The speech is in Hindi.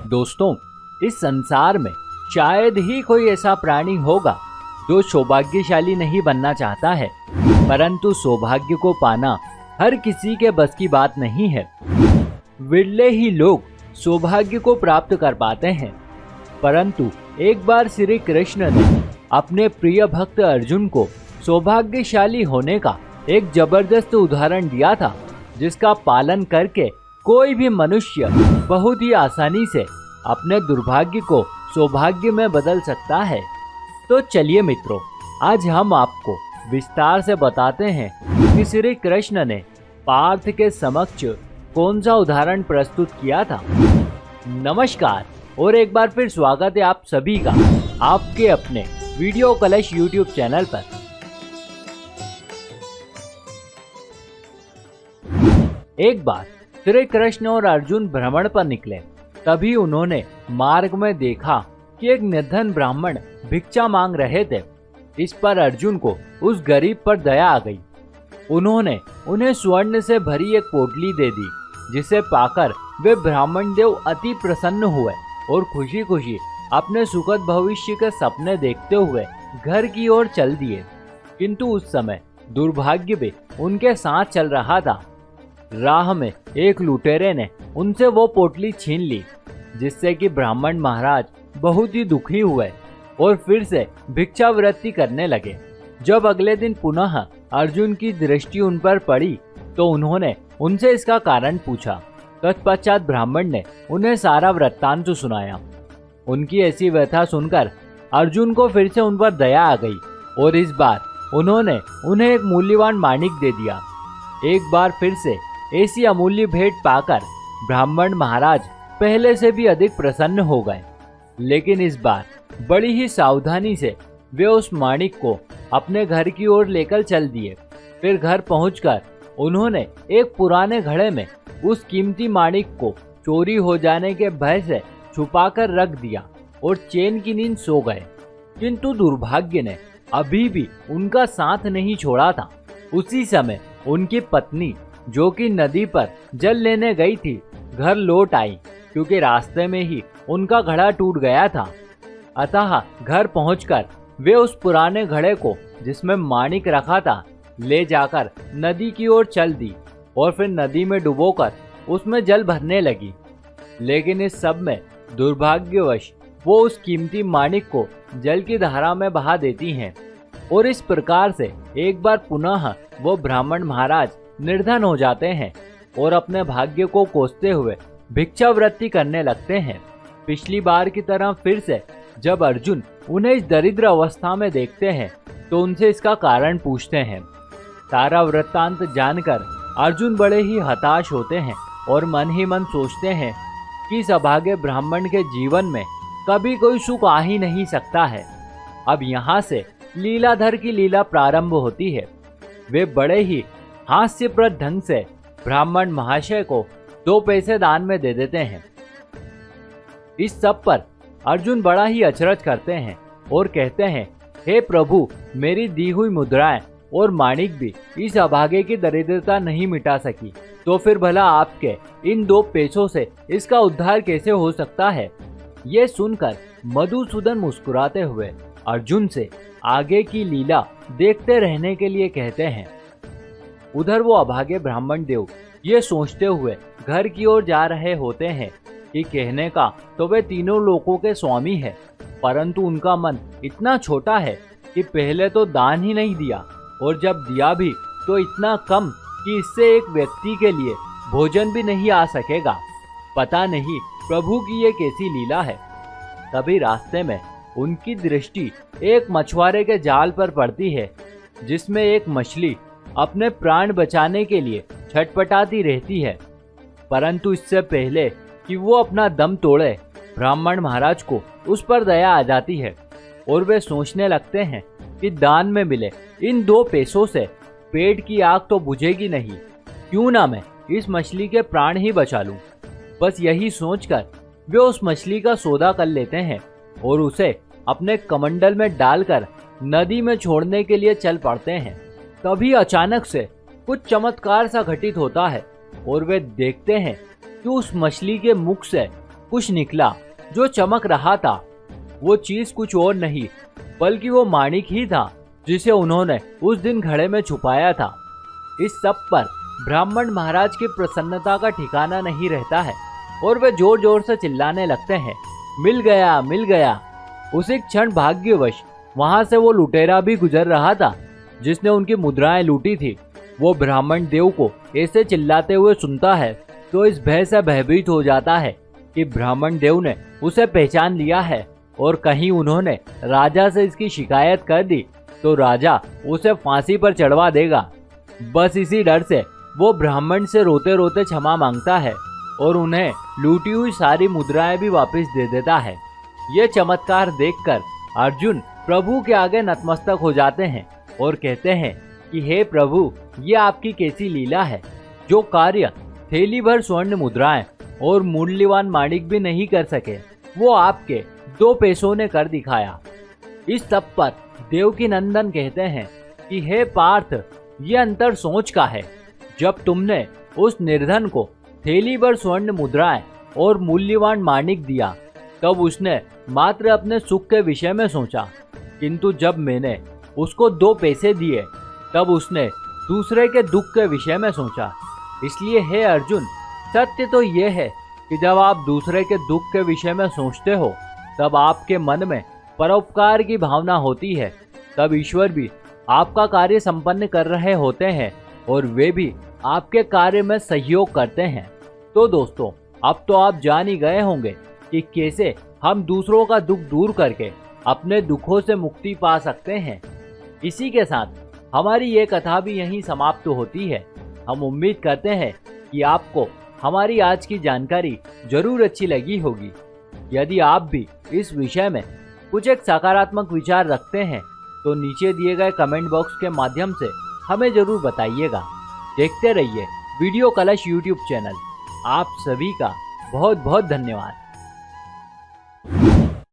दोस्तों, इस संसार में शायद ही कोई ऐसा प्राणी होगा जो सौभाग्यशाली नहीं बनना चाहता है, परंतु सौभाग्य को पाना हर किसी के बस की बात नहीं है। विरले ही लोग सौभाग्य को प्राप्त कर पाते हैं। परंतु एक बार श्री कृष्ण ने अपने प्रिय भक्त अर्जुन को सौभाग्यशाली होने का एक जबरदस्त उदाहरण दिया था, जिसका पालन करके कोई भी मनुष्य बहुत ही आसानी से अपने दुर्भाग्य को सौभाग्य में बदल सकता है। तो चलिए मित्रों, आज हम आपको विस्तार से बताते हैं कि श्री कृष्ण ने पार्थ के समक्ष कौन सा उदाहरण प्रस्तुत किया था। नमस्कार और एक बार फिर स्वागत है आप सभी का आपके अपने वीडियो कलश यूट्यूब चैनल पर। एक बार श्री कृष्ण और अर्जुन भ्रमण पर निकले। तभी उन्होंने मार्ग में देखा कि एक निर्धन ब्राह्मण भिक्षा मांग रहे थे। इस पर अर्जुन को उस गरीब पर दया आ गई। उन्होंने उन्हें स्वर्ण से भरी एक पोटली दे दी, जिसे पाकर वे ब्राह्मण देव अति प्रसन्न हुए और खुशी खुशी अपने सुखद भविष्य के सपने देखते हुए घर की ओर चल दिए। किंतु उस समय दुर्भाग्य भी उनके साथ चल रहा था। राह में एक लुटेरे ने उनसे वो पोटली छीन ली, जिससे कि ब्राह्मण महाराज बहुत ही दुखी हुए और फिर से भिक्षावृत्ति करने लगे। जब अगले दिन पुनः अर्जुन की दृष्टि उन पर पड़ी तो उन्होंने उनसे इसका कारण पूछा। तत्पश्चात ब्राह्मण ने उन्हें सारा वृत्तांत सुनाया। उनकी ऐसी व्यथा सुनकर अर्जुन को फिर से उन पर दया आ गई और इस बार उन्होंने उन्हें एक मूल्यवान माणिक दे दिया। एक बार फिर से ऐसी अमूल्य भेंट पाकर ब्राह्मण महाराज पहले से भी अधिक प्रसन्न हो गए, लेकिन इस बार बड़ी ही सावधानी से वे उस माणिक को अपने घर की ओर लेकर चल दिए। फिर घर पहुंचकर उन्होंने एक पुराने घड़े में उस कीमती माणिक को चोरी हो जाने के भय से छुपाकर रख दिया और चैन की नींद सो गए। किंतु दुर्भाग्य ने अभी भी उनका साथ नहीं छोड़ा था। उसी समय उनकी पत्नी, जो कि नदी पर जल लेने गई थी, घर लौट आई, क्योंकि रास्ते में ही उनका घड़ा टूट गया था। अतः घर पहुंचकर वे उस पुराने घड़े को, जिसमें माणिक रखा था, ले जाकर नदी की ओर चल दी और फिर नदी में डुबोकर उसमें जल भरने लगी। लेकिन इस सब में दुर्भाग्यवश वो उस कीमती माणिक को जल की धारा में बहा देती हैं और इस प्रकार से एक बार पुनः वो ब्राह्मण महाराज निर्धन हो जाते हैं और अपने भाग्य को कोसते हुए भिक्षावृत्ति करने लगते हैं। पिछली बार की तरह फिर से जब अर्जुन उन्हें इस दरिद्र अवस्था में देखते हैं तो उनसे इसका कारण पूछते हैं। सारा वृत्तांत जानकर अर्जुन बड़े ही हताश होते हैं और मन ही मन सोचते हैं कि इस अभागे ब्राह्मण के जीवन में कभी कोई सुख आ ही नहीं सकता है। अब यहाँ से लीलाधर की लीला प्रारंभ होती है। वे बड़े ही हास्यप्रद ढंग से ब्राह्मण महाशय को 2 पैसे दान में दे देते हैं। इस सब पर अर्जुन बड़ा ही अचरज करते हैं और कहते हैं, हे प्रभु, मेरी दी हुई मुद्राएं और माणिक भी इस अभागे की दरिद्रता नहीं मिटा सकी, तो फिर भला आपके इन 2 पैसों से इसका उद्धार कैसे हो सकता है। ये सुनकर मधुसूदन मुस्कुराते हुए अर्जुन से आगे की लीला देखते रहने के लिए कहते हैं। उधर वो अभागे ब्राह्मण देव ये सोचते हुए घर की ओर जा रहे होते हैं कि कहने का तो वे तीनों लोकों के स्वामी है, परंतु उनका मन इतना छोटा है कि पहले तो दान ही नहीं दिया और जब दिया भी तो इतना कम कि इससे एक व्यक्ति के लिए भोजन भी नहीं आ सकेगा। पता नहीं प्रभु की ये कैसी लीला है। तभी रास्ते में उनकी दृष्टि एक मछुआरे के जाल पर पड़ती है, जिसमें एक मछली अपने प्राण बचाने के लिए छटपटाती रहती है। परंतु इससे पहले कि वो अपना दम तोड़े, ब्राह्मण महाराज को उस पर दया आ जाती है और वे सोचने लगते हैं कि दान में मिले इन 2 पैसों से पेट की आग तो बुझेगी नहीं, क्यों ना मैं इस मछली के प्राण ही बचा लूं। बस यही सोचकर वे उस मछली का सौदा कर लेते हैं और उसे अपने कमंडल में डालकर नदी में छोड़ने के लिए चल पड़ते हैं। तभी अचानक से कुछ चमत्कार सा घटित होता है और वे देखते हैं कि उस मछली के मुख से कुछ निकला जो चमक रहा था। वो चीज कुछ और नहीं बल्कि वो माणिक ही था जिसे उन्होंने उस दिन घड़े में छुपाया था। इस सब पर ब्राह्मण महाराज की प्रसन्नता का ठिकाना नहीं रहता है और वे जोर जोर से चिल्लाने लगते हैं, मिल गया, मिल गया। उसी क्षण भाग्यवश वहां से वो लुटेरा भी गुजर रहा था जिसने उनकी मुद्राएं लूटी थी। वो ब्राह्मण देव को ऐसे चिल्लाते हुए सुनता है तो इस भय से भयभीत हो जाता है कि ब्राह्मण देव ने उसे पहचान लिया है और कहीं उन्होंने राजा से इसकी शिकायत कर दी तो राजा उसे फांसी पर चढ़वा देगा। बस इसी डर से वो ब्राह्मण से रोते रोते क्षमा मांगता है और उन्हें लूटी हुई सारी मुद्राएं भी वापस दे देता है। ये चमत्कार देखकर अर्जुन प्रभु के आगे नतमस्तक हो जाते हैं और कहते हैं कि हे प्रभु, ये आपकी कैसी लीला है। जो कार्य थैली भर स्वर्ण मुद्राएं और मूल्यवान माणिक भी नहीं कर सके वो आपके 2 पैसों ने कर दिखाया। इस सब पर देवकी नंदन कहते हैं कि हे पार्थ, ये अंतर सोच का है। जब तुमने उस निर्धन को थैली भर स्वर्ण मुद्राएं और मूल्यवान माणिक दिया तब उसने मात्र अपने सुख के विषय में सोचा, किंतु जब मैंने उसको 2 पैसे दिए तब उसने दूसरे के दुख के विषय में सोचा। इसलिए हे अर्जुन, सत्य तो ये है कि जब आप दूसरे के दुख के विषय में सोचते हो तब आपके मन में परोपकार की भावना होती है। तब ईश्वर भी आपका कार्य संपन्न कर रहे होते हैं और वे भी आपके कार्य में सहयोग करते हैं। तो दोस्तों, अब तो आप जान ही गए होंगे कि कैसे हम दूसरों का दुख दूर करके अपने दुखों से मुक्ति पा सकते हैं। इसी के साथ हमारी ये कथा भी यहीं समाप्त होती है। हम उम्मीद करते हैं कि आपको हमारी आज की जानकारी जरूर अच्छी लगी होगी। यदि आप भी इस विषय में कुछ एक सकारात्मक विचार रखते हैं तो नीचे दिए गए कमेंट बॉक्स के माध्यम से हमें जरूर बताइएगा। देखते रहिए वीडियो कलश यूट्यूब चैनल। आप सभी का बहुत बहुत धन्यवाद।